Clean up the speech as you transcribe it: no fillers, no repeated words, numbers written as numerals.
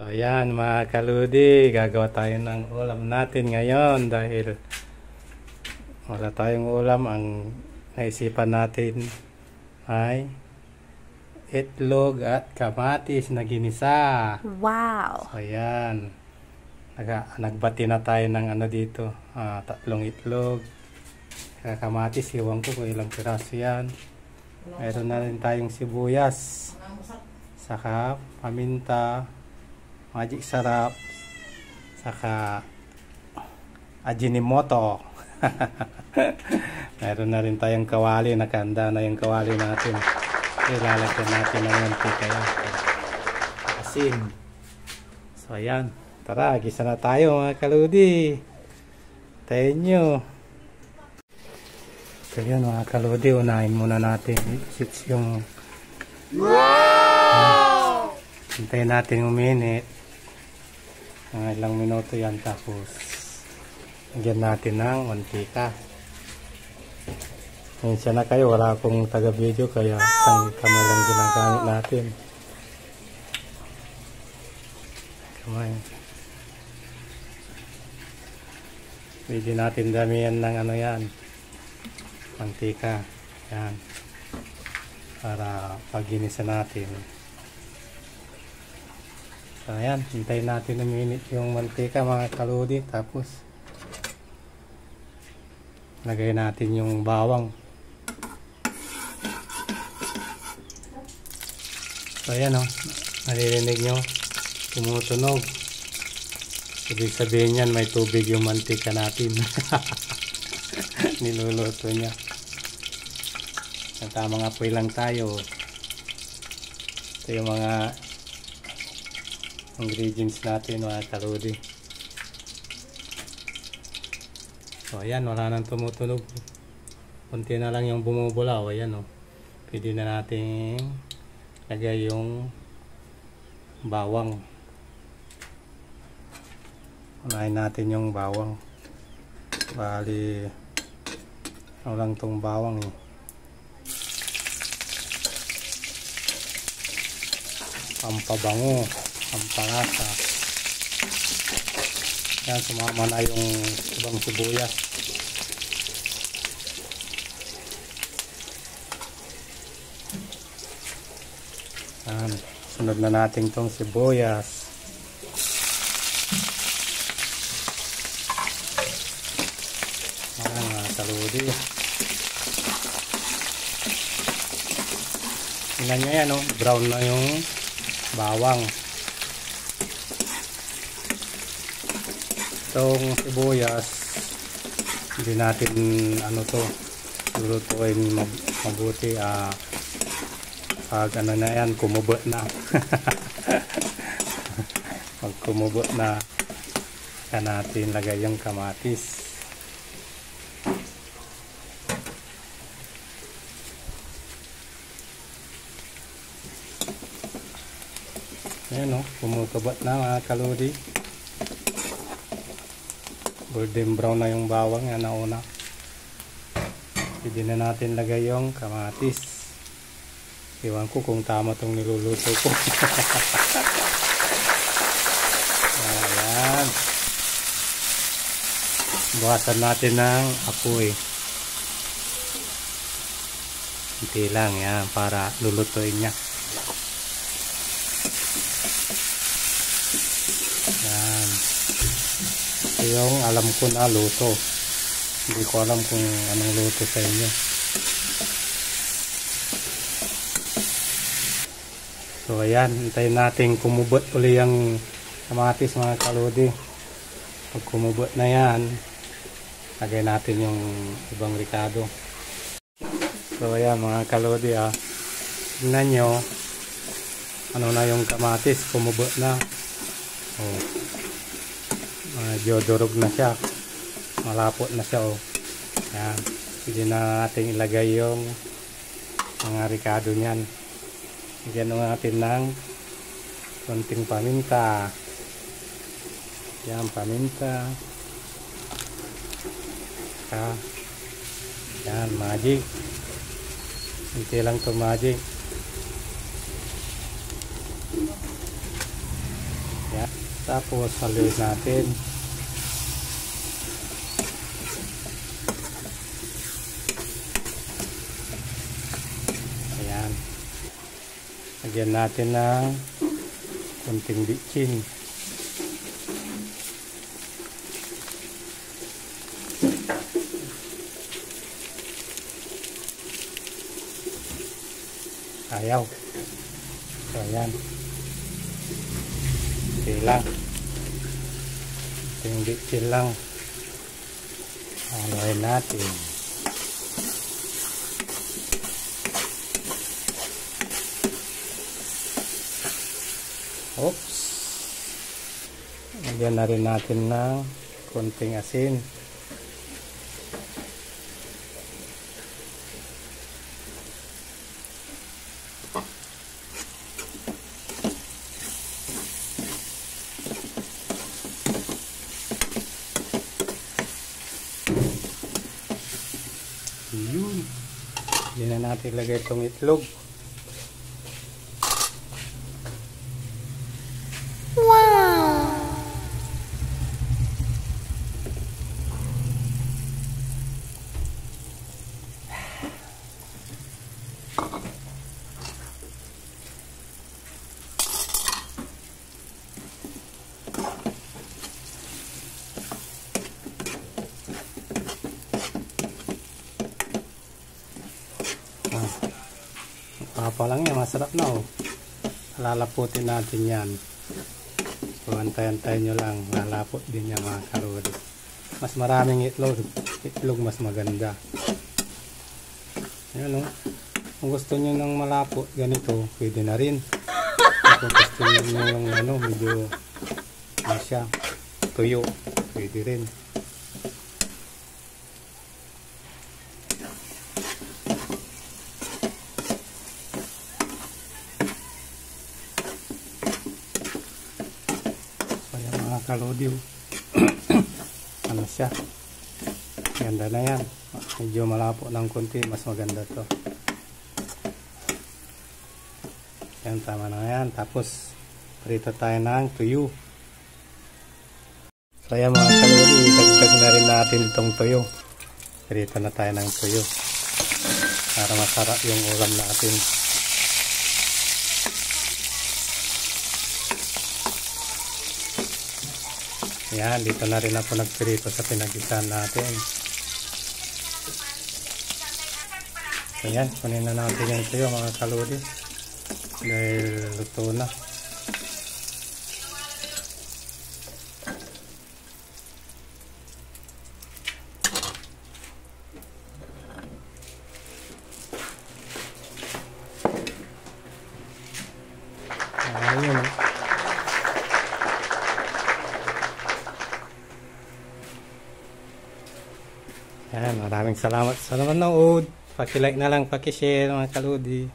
So ayan mga kaludi, gagawa tayo ng ulam natin ngayon dahil wala tayong ulam. Ang naisipan natin ay itlog at kamatis na ginisa. Wow! So ayan, nagbati na tayo ng dito, tatlong itlog, kamatis, iwan ko kung ilang piraso yan. Meron na rin tayong sibuyas, saka paminta, magic sarap, saka Ajinomoto. Meron na rin tayong kawali, nakahanda na yung kawali natin. Ilalagyan natin ng mantika yan, asin. So ayan, tara, gisa na tayo mga kaludi. Tayo nyo. So yan mga kaludi, unahin muna natin yung hintayin natin uminit. Mga ilang minuto yan, tapos lagyan natin ng mantika. Minsan na kayo, wala akong taga-video kaya isang kamay lang ginagamit natin. Kamay. Pwede natin damihan ng yan, mantika. Yan. Para pag-ginisa natin. So ayan, hintayin natin na minute yung mantika mga kaludi. Tapos lagay natin yung bawang. So ayan naririnig nyo, tumutunog. Ibig sabihin yan, may tubig yung mantika natin. Niluluto niya. At tamang apoy lang tayo. Ito yung mga ingredients natin mga kaludi. So ayan, wala nang tumutunog. Kunti na lang yung bumubulaw. Ayan pwede na natin lagay yung bawang. Unahin natin yung bawang. Bali lang tong bawang pampabango, pampalasa. Yan, sumama na yung ibang sibuyas. Yan, sunod na natin tong sibuyas. Yan mga kaludi. Tingnan nyo yan brown na yung bawang. Itong sibuyas, hindi natin lulutuin mabuti. Pag na yan, kumubo na. Pag kumubo na, saka natin lagay yung kamatis. Ayan kumukubat na mga kaludi. Golden brown na yung bawang yan nauna. Pwede na natin lagay yung kamatis. Iwan ko kung tama tong niluluto ko. Ayan. Buwasan natin ng apoy. Hindi lang yan para lulutuin niya. Yan. Ito yung alam ko na luto. Hindi ko alam kung anong luto sa inyo. So ayan, hintayin natin kumubot uli yung kamatis mga kaludi. Pag kumubot na yan, lagay natin yung ibang ricado. So ayan mga kaludi tingnan nyo, na yung kamatis, kumubot na. Medyo durog na siya, malapot na siya Yan, pwede na natin ilagay yung mga ricado nyan. Lagyan natin ng konting paminta. Yan, paminta. Yan, magic. Hindi lang ito magic. Yan. Tapos haluin natin. Ayan. Lagyan natin ng konting bitchin. Ayaw. So, ayan. Okay lang. Konting bitchin lang. Haluin natin. Oops. Lagyan na rin natin ng konting asin. Yun. Hindi na natin ilagay itong itlog. Papa lang yan, masarap na oh. Lalaputin natin yan. So, antay-antay nyo lang, lalapot din yan mga kalodi. Mas maraming itlog mas maganda. Ayan oh. Kung gusto nyo ng malapot ganito, pwede na rin. Kung gusto nyo ng medyo siya, tuyo, pwede rin. Kalodi ano siya, ganda na yan. Medyo malapo ng konti, mas maganda to. Yan, tama na yan. Tapos prito tayo ng tuyo. So yan mga kalodi, dagdag na rin natin itong tuyo. Prito na tayo ng tuyo para masarap yung ulam natin. Yan, dito na rin ako nagprito sa pinagitan natin. So yan, kunin na natin yung tuyo mga kalodi. Dahil luto na. Ayun. Yan, maraming salamat sa nanonood. Paki-like na lang, paki-share mga kalodi.